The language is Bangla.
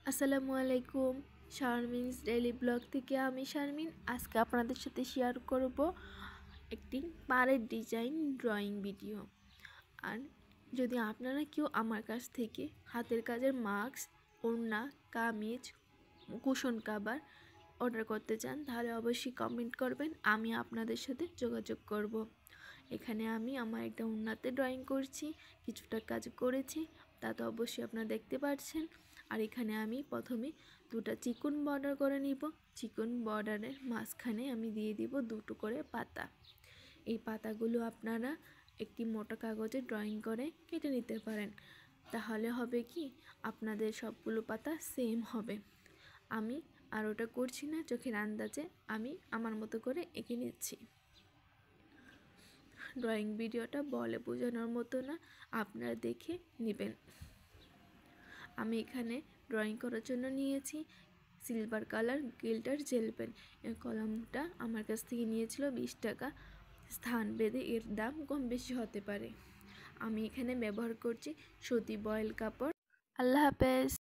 আসসালামু আলাইকুম। শারমিনস ডেইলি ব্লগ থেকে আমি শারমিন। আজকে আপনাদের সাথে শেয়ার করব একটি পাড়ের ডিজাইন ড্রয়িং ভিডিও। আর যদি আপনারা কেউ আমার কাছ থেকে হাতের কাজের মাস্ক, ওড়না, কামিজ, কুশন কাভার অর্ডার করতে চান তাহলে অবশ্যই কমেন্ট করবেন, আমি আপনাদের সাথে যোগাযোগ করব। এখানে আমি আমার একটা ওড়নাতে ড্রয়িং করছি, কিছুটা কাজ করেছি, তা তো অবশ্যই আপনারা দেখতে পাচ্ছেন। আর এখানে আমি প্রথমে দুটা চিকন বর্ডার করে নিব। চিকন বর্ডারের মাঝখানে আমি দিয়ে দিব দুটো করে পাতা। এই পাতাগুলো আপনারা একটি মোটা কাগজে ড্রয়িং করে কেটে নিতে পারেন, তাহলে হবে কি আপনাদের সবগুলো পাতা সেম হবে। আমি আর ওটা করছি না, চোখের আন্দাজে আমি আমার মতো করে এঁকে নিচ্ছি। ড্রয়িং ভিডিওটা বলে বোঝানোর মতো না, আপনারা দেখে নেবেন। আমি এখানে ড্রয়িং করার জন্য নিয়েছি সিলভার কালার গিল্টার জেল পেন। এই কলমটা আমার কাছ থেকে নিয়েছিল 20 টাকা। স্থান ভেদে এর দাম কম বেশি হতে পারে। আমি এখানে ব্যবহার করছি সুতি বয়েল কাপড়। আল্লাহ হাফেজ।